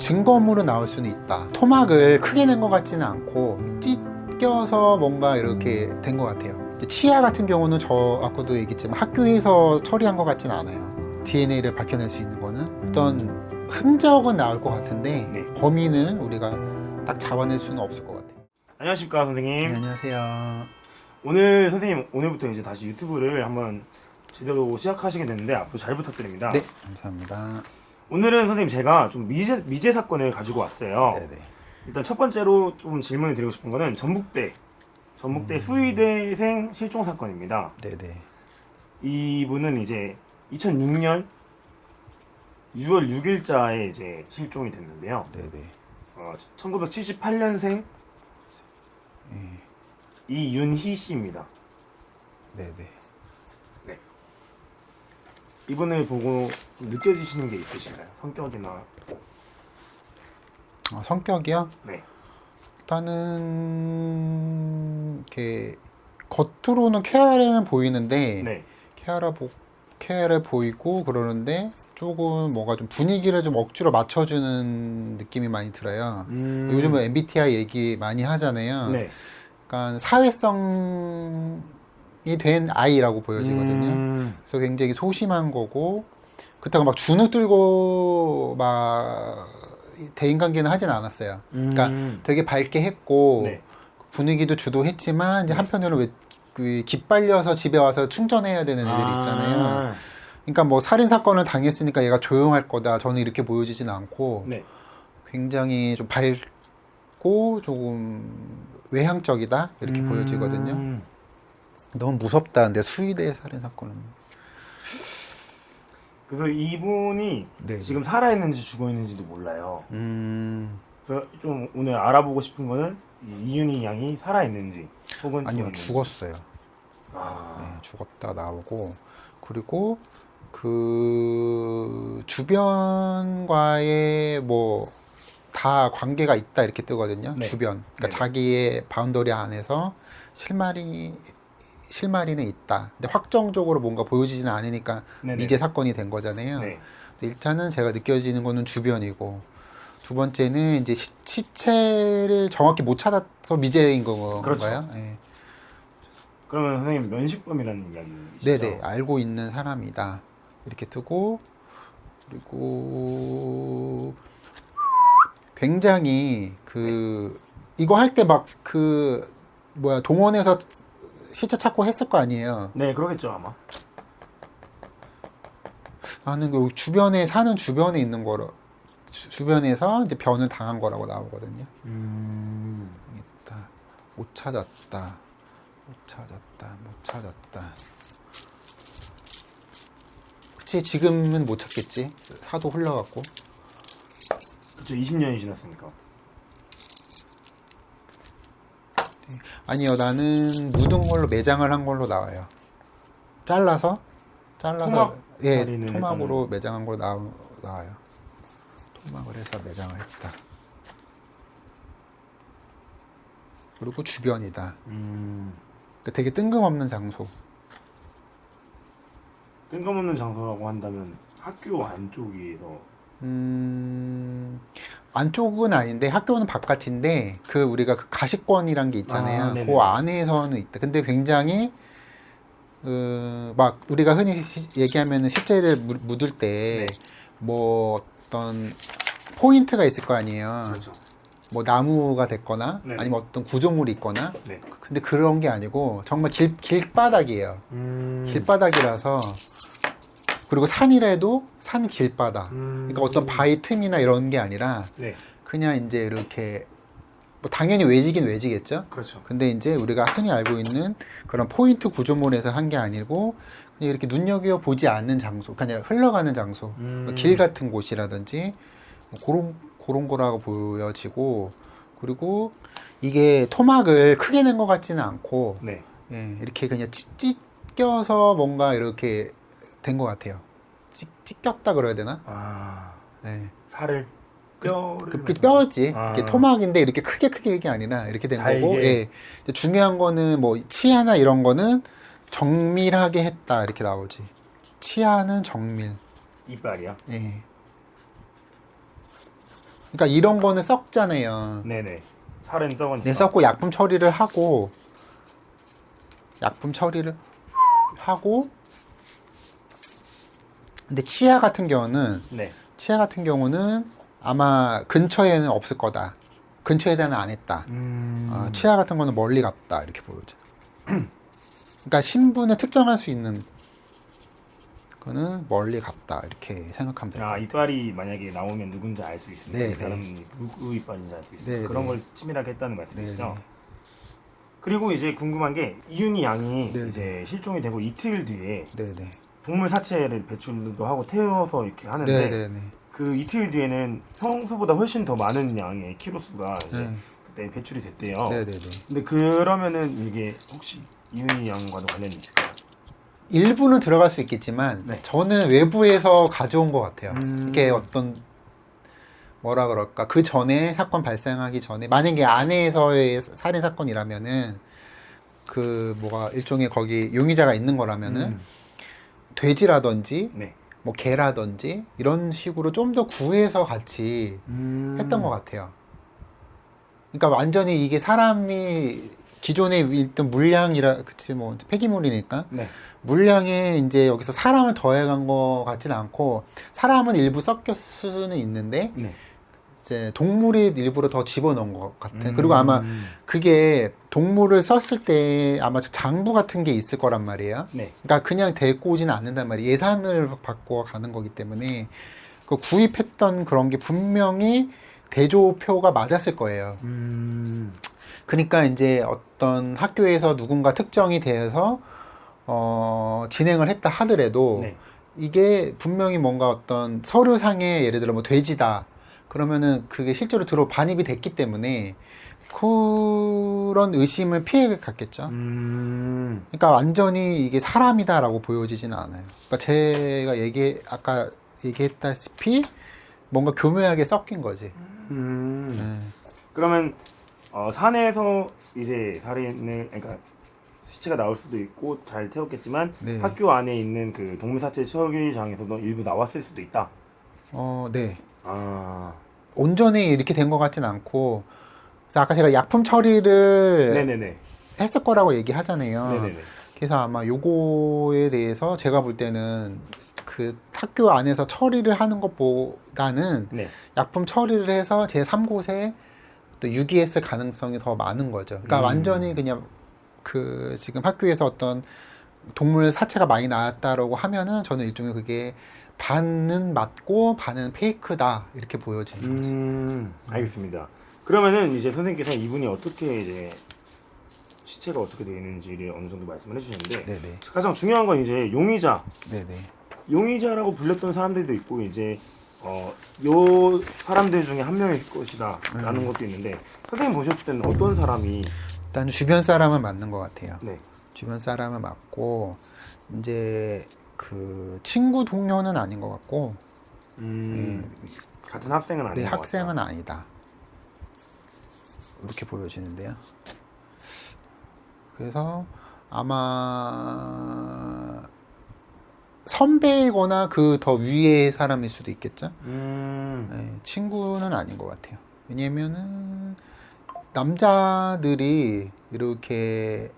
증거물은 나올 수는 있다. 토막을 크게 낸 것 같지는 않고 찢겨서 뭔가 이렇게 된 것 같아요. 치아 같은 경우는 저 아까도 얘기했지만 학교에서 처리한 것 같지는 않아요. DNA를 밝혀낼 수 있는 거는 어떤 흔적은 나올 것 같은데 네. 범인은 우리가 딱 잡아낼 수는 없을 것 같아요. 안녕하십니까 선생님. 네, 안녕하세요. 오늘 선생님 오늘부터 이제 다시 유튜브를 한번 제대로 시작하시게 됐는데 앞으로 잘 부탁드립니다. 네, 감사합니다. 오늘은 선생님 제가 좀 미제 사건을 가지고 왔어요. 네네. 일단 첫 번째로 좀 질문을 드리고 싶은 거는 전북대 수의대생 실종 사건입니다. 네네. 이분은 이제 2006년 6월 6일자에 이제 실종이 됐는데요. 네네. 1978년생 이윤희 씨입니다. 네네. 네. 이분을 보고 좀 느껴지시는 게 있으신가요? 성격이나. 성격이요? 네. 일단은 이렇게 겉으로는 쾌활해는 보이는데 네. 쾌활해 보이고 그러는데 조금 뭔가 좀 분위기를 좀 억지로 맞춰주는 느낌이 많이 들어요. 요즘은 MBTI 얘기 많이 하잖아요. 네. 그러니까 사회성이 된 아이라고 보여지거든요. 그래서 굉장히 소심한 거고 그렇다고 막 주눅 들고 막 대인관계는 하진 않았어요. 그러니까 되게 밝게 했고 네. 분위기도 주도했지만 이제 한편으로는 왜 기빨려서 집에 와서 충전해야 되는 애들이 있잖아요. 그러니까 뭐 살인 사건을 당했으니까 얘가 조용할 거다. 저는 이렇게 보여지진 않고 네. 굉장히 좀 밝고 조금 외향적이다 이렇게 보여지거든요. 너무 무섭다. 근데 수의대 살인 사건은. 그래서 이분이 네. 지금 살아있는지 죽어있는지도 몰라요. 그래서 좀 오늘 알아보고 싶은 거는 이윤희 양이 살아있는지 혹은 아니요, 죽었는지. 죽었어요. 아. 네, 죽었다 나오고 그리고 그 주변과의 뭐 다 관계가 있다 이렇게 뜨거든요. 네. 주변. 그러니까 네네. 자기의 바운더리 안에서 실마리는 있다. 근데 확정적으로 뭔가 보여지지는 않으니까 네네. 미제 사건이 된 거잖아요. 네. 일단은 제가 느껴지는 거는 주변이고 두 번째는 이제 시체를 정확히 못 찾아서 미제인 건가요? 그렇죠. 네. 그러면 선생님 면식범이라는 이야기시죠? 네네, 알고 있는 사람이다 이렇게 뜨고 그리고 굉장히 이거 할 때 막 동원해서 시체 찾고 했을 거 아니에요. 네, 그러겠죠 아마. 나는 그 주변에 있는 거로 주변에서 이제 변을 당한 거라고 나오거든요. 있다. 못 찾았다. 그치, 지금은 못 찾겠지. 하도 흘러갖고. 그쵸, 20년이 지났으니까. 아니요, 나는 묻은 걸로 매장을 한 걸로 나와요. 잘라서 토막 예, 처리는 토막으로 매장한 걸로 나와요. 토막을 해서 매장을 했다. 그리고 주변이다. 그러니까 되게 뜬금없는 장소. 뜬금없는 장소라고 한다면 학교 안쪽에서. 안쪽은 아닌데 학교는 바깥인데 우리가 그 가시권이란 게 있잖아요. 네네. 그 안에서는 있다. 근데 굉장히 막 우리가 흔히 얘기하면은 시체를 묻을 때 뭐 어떤 포인트가 있을 거 아니에요. 그렇죠. 뭐 나무가 됐거나 네네. 아니면 어떤 구조물이 있거나. 네. 근데 그런 게 아니고 정말 길바닥이에요. 길바닥이라서 그리고 산이라도 산 길바닥. 그러니까 어떤 바위 틈이나 이런 게 아니라 네. 그냥 이제 이렇게 뭐 당연히 외지긴 외지겠죠. 그렇죠. 근데 이제 우리가 흔히 알고 있는 그런 포인트 구조물에서 한 게 아니고 그냥 이렇게 눈여겨 보지 않는 장소, 그냥 흘러가는 장소, 길 같은 곳이라든지 뭐 그런 거라고 보여지고 그리고 이게 토막을 크게 낸 것 같지는 않고 네. 예, 이렇게 그냥 찢겨서 뭔가 이렇게 된 것 같아요. 찢겼다 그래야 되나? 네. 살을 뼈를 뼈지. 이렇게 토막인데 이렇게 크게 이게 아니라 이렇게 된 거고. 예. 중요한 거는 뭐 치아나 이런 거는 정밀하게 했다 이렇게 나오지. 치아는 정밀. 이빨이요? 예. 그러니까 이런 거는 썩잖아요. 네네. 살은 썩으니까. 네, 썩고 약품 처리를 하고 근데 치아 같은 경우는 네. 아마 근처에는 없을 거다. 근처에다는 안 했다. 치아 같은 거는 멀리 갔다 이렇게 보여져. 그러니까 신분을 특정할 수 있는 거는 멀리 갔다 이렇게 생각하면 돼요. 이빨이 만약에 나오면 누군지 알 수 있습니다. 네, 이 사람이 누구 이빨인지 알 수 있습니다. 네, 그런 네. 걸 치밀하게 했다는 말씀이시죠. 네, 네. 그리고 이제 궁금한 게 이윤희 양이 네, 이제 실종이 되고 이틀 뒤에 네네. 동물 사체를 배출도 하고 태워서 이렇게 하는데 네네네. 그 이틀 뒤에는 평소보다 훨씬 더 많은 양의 키로수가 이제 네. 그때 배출이 됐대요. 네네네. 근데 그러면은 이게 혹시 이윤희 양과도 관련이 있을까요? 일부는 들어갈 수 있겠지만 네. 저는 외부에서 가져온 것 같아요. 이게 어떤 뭐라 그럴까 그 전에 사건 발생하기 전에 만약에 안에서의 살인 사건이라면은 그 뭐가 일종의 거기 용의자가 있는 거라면은 돼지라든지 네. 뭐 개라든지 이런 식으로 좀 더 구해서 같이 했던 것 같아요. 그러니까 완전히 이게 사람이 기존에 있던 물량이라 그치 뭐 폐기물이니까 네. 물량에 이제 여기서 사람을 더해간 것 같지는 않고 사람은 일부 섞였을 수는 있는데 네. 이제 동물이 일부러 더 집어넣은 것 같아. 그리고 아마 그게 동물을 썼을 때 아마 장부 같은 게 있을 거란 말이에요. 네. 그러니까 그냥 데리고 오지는 않는단 말이에요. 예산을 받고 가는 거기 때문에 그 구입했던 그런 게 분명히 대조표가 맞았을 거예요. 그러니까 이제 어떤 학교에서 누군가 특정이 돼서 진행을 했다 하더라도 네. 이게 분명히 뭔가 어떤 서류상에 예를 들어 뭐 돼지다 그러면은 그게 실제로 반입이 됐기 때문에 그런 의심을 피해 갔겠죠. 그러니까 완전히 이게 사람이다라고 보여지지는 않아요. 그러니까 제가 아까 얘기했다시피 뭔가 교묘하게 섞인 거지. 그러면 산에서 이제 살인을 그러니까 시체가 나올 수도 있고 잘 태웠겠지만 네. 학교 안에 있는 그 동물 사체 처리장에서도 일부 나왔을 수도 있다. 네. 아, 온전히 이렇게 된 것 같진 않고 그래서 아까 제가 약품 처리를 네네네. 했을 거라고 얘기하잖아요. 네네네. 그래서 아마 요거에 대해서 제가 볼 때는 그 학교 안에서 처리를 하는 것보다는 네. 약품 처리를 해서 제 3곳에 또 유기했을 가능성이 더 많은 거죠. 그러니까 완전히 그냥 그 지금 학교에서 어떤 동물 사체가 많이 나왔다라고 하면은 저는 일종의 그게 반은 맞고 반은 페이크다 이렇게 보여지는 거지. 알겠습니다. 그러면은 이제 선생님께서 이분이 어떻게 이제 시체가 어떻게 되어 있는지를 어느 정도 말씀을 해주셨는데 네네. 가장 중요한 건 이제 네네. 용의자라고 불렸던 사람들도 있고 이제 요 사람들 중에 한 명일 것이다라는 것도 있는데 선생님 보셨을 때는 어떤 사람이 일단 주변 사람은 맞는 것 같아요. 네. 주변 사람은 맞고 이제 그 친구 동료는 아닌 것 같고 같은 학생은 아닌 네, 것 같다. 학생은 아니다 이렇게 보여지는데요. 그래서 아마 선배이거나 그 더 위의 사람일 수도 있겠죠. 네, 친구는 아닌 것 같아요. 왜냐면은 남자들이 이렇게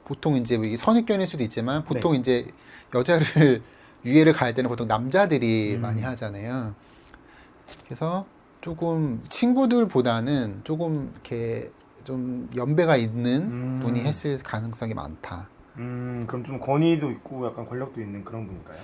보통 이제 뭐 이게 선입견일 수도 있지만 보통 이제 여자를 유해를 가할 때는 보통 남자들이 많이 하잖아요. 그래서 조금 친구들보다는 조금 이렇게 좀 연배가 있는 분이 했을 가능성이 많다. 그럼 좀 권위도 있고 약간 권력도 있는 그런 분일까요?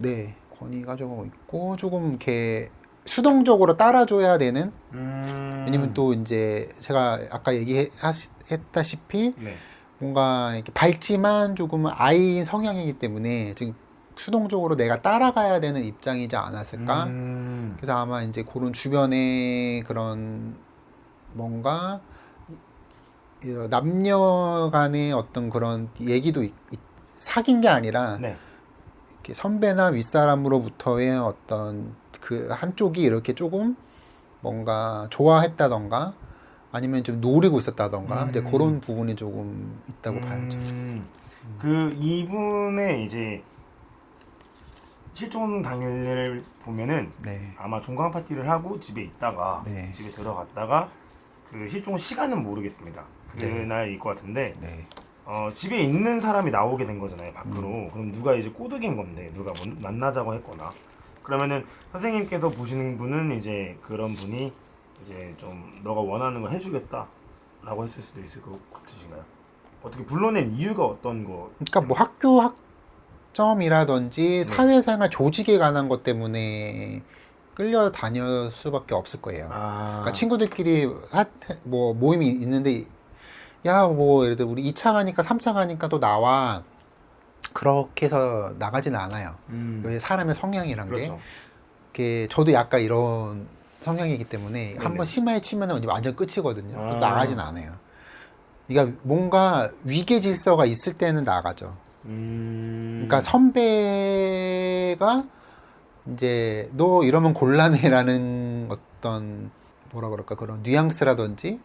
네, 권위가 조금 있고 조금 이렇게 수동적으로 따라줘야 되는. 왜냐면 또 이제 제가 아까 얘기했다시피 네. 뭔가 이렇게 밝지만 조금 아이인 성향이기 때문에 지금 수동적으로 내가 따라가야 되는 입장이지 않았을까? 그래서 아마 이제 그런 주변에 그런 뭔가 이런 남녀 간의 어떤 그런 얘기도 사귄 게 아니라 네. 이렇게 선배나 윗사람으로부터의 어떤 그 한쪽이 이렇게 조금 뭔가 좋아했다던가 아니면 좀 노리고 있었다던가 이제 그런 부분이 조금 있다고 봐야죠. 그 이분의 이제 실종 당일을 보면은 네. 아마 종강 파티를 하고 집에 있다가 네. 집에 들어갔다가 그 실종 시간은 모르겠습니다. 그날일 것 같은데 네. 집에 있는 사람이 나오게 된 거잖아요, 밖으로. 그럼 누가 이제 꼬드긴 건데, 누가 만나자고 했거나. 그러면은 선생님께서 보시는 분은 이제 그런 분이 이제 좀 너가 원하는 걸 해주겠다라고 했을 수도 있을 것 같으신가요? 어떻게 불러낸 이유가 어떤 거? 그러니까 뭐 학교 학점이라든지 사회생활 조직에 관한 것 때문에 끌려다닐 수밖에 없을 거예요. 그러니까 친구들끼리 뭐 모임이 있는데 야 뭐 예를 들어 우리 2차 가니까 3차 가니까 또 나와 그렇게 해서 나가지는 않아요. 왜 사람의 성향이란 그렇죠. 게 저도 약간 이런 성향이기 때문에 네네. 한번 심하게 치면은 완전 끝이거든요. 아. 나가진 않아요. 그러니까 뭔가 위계 질서가 있을 때는 나가죠. 그러니까 선배가 이제 너 이러면 곤란해라는 어떤 뭐라 그럴까 그런 뉘앙스라든지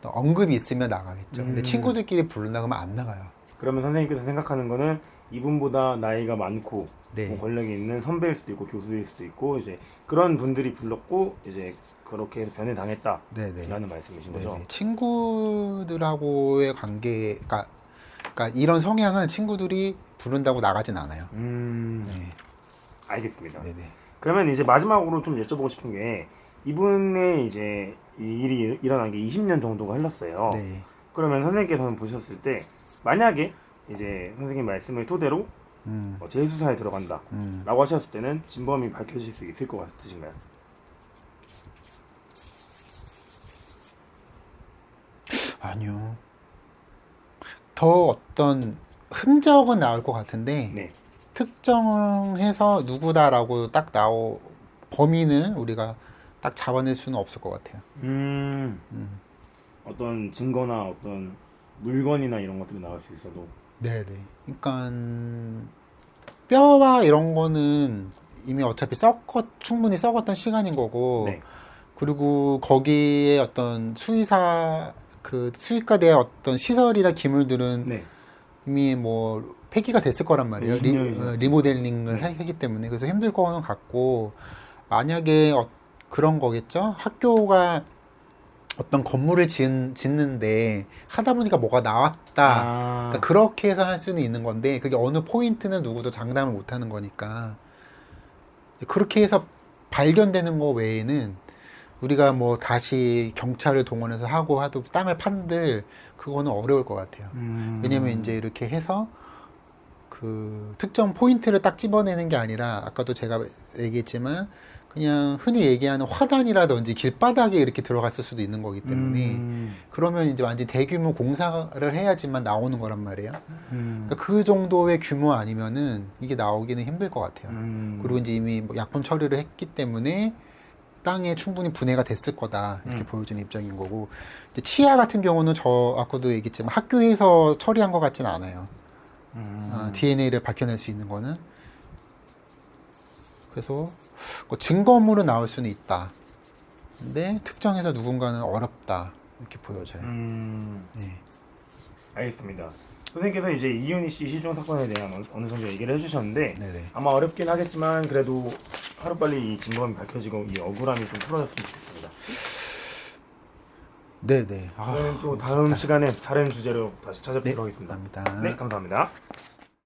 또 언급이 있으면 나가겠죠. 근데 친구들끼리 부른다 그러면 안 나가요. 그러면 선생님께서 생각하는 거는 이분보다 나이가 많고 네. 뭐 권력이 있는 선배일 수도 있고 교수일 수도 있고 이제 그런 분들이 불렀고 이제 그렇게 해서 변해당했다라는 네네. 말씀이신 거죠? 네네. 친구들하고의 관계가 그러니까 이런 성향은 친구들이 부른다고 나가진 않아요. 네. 알겠습니다. 네네. 그러면 이제 마지막으로 좀 여쭤보고 싶은 게 이분의 이제 이 일이 일어난 게 20년 정도가 흘렀어요. 네. 그러면 선생님께서는 보셨을 때 만약에 이제 선생님 말씀을 토대로 재수사에 들어간다라고 하셨을 때는 진범이 밝혀질 수 있을 것 같으신가요? 아니요. 더 어떤 흔적은 나올 것 같은데 네. 특정해서 누구다라고 딱 범인은 우리가 딱 잡아낼 수는 없을 것 같아요. 어떤 증거나 어떤 물건이나 이런 것들이 나올 수 있어도. 네네. 그러니까 뼈와 이런 거는 이미 어차피 충분히 썩었던 시간인 거고, 네. 그리고 거기에 어떤 수의과 대의 어떤 시설이나 기물들은 네. 이미 뭐 폐기가 됐을 거란 말이에요. 20년이 지났어요. 리모델링을 네. 하기 때문에. 그래서 힘들 거는 같고, 만약에 그런 거겠죠? 학교가 어떤 건물을 짓는데 하다 보니까 뭐가 나왔다. 그러니까 그렇게 해서 할 수는 있는 건데, 그게 어느 포인트는 누구도 장담을 못 하는 거니까. 이제 그렇게 해서 발견되는 거 외에는 우리가 뭐 다시 경찰을 동원해서 하도 땅을 판들 그거는 어려울 것 같아요. 왜냐면 이제 이렇게 해서 그 특정 포인트를 딱 집어내는 게 아니라 아까도 제가 얘기했지만 그냥 흔히 얘기하는 화단이라든지 길바닥에 이렇게 들어갔을 수도 있는 거기 때문에 그러면 이제 완전 대규모 공사를 해야지만 나오는 거란 말이에요. 그러니까 그 정도의 규모 아니면은 이게 나오기는 힘들 것 같아요. 그리고 이제 이미 뭐 약품 처리를 했기 때문에 땅에 충분히 분해가 됐을 거다 이렇게 보여주는 입장인 거고, 이제 치아 같은 경우는 저 아까도 얘기했지만 학교에서 처리한 것 같지는 않아요. DNA를 밝혀낼 수 있는 거는. 그래서 증거물은 나올 수는 있다. 근데 특정해서 누군가는 어렵다 이렇게 보여져요. 네. 알겠습니다. 선생님께서 이제 이윤희 씨 실종 사건에 대한 어느 정도 얘기를 해주셨는데 네네. 아마 어렵긴 하겠지만 그래도 하루빨리 이 진범이 밝혀지고 이 억울함이 좀 풀어졌으면 좋겠습니다. 네네. 저는 또 다음 시간에 다른 주제로 다시 찾아뵙도록 네, 하겠습니다. 감사합니다. 네, 감사합니다.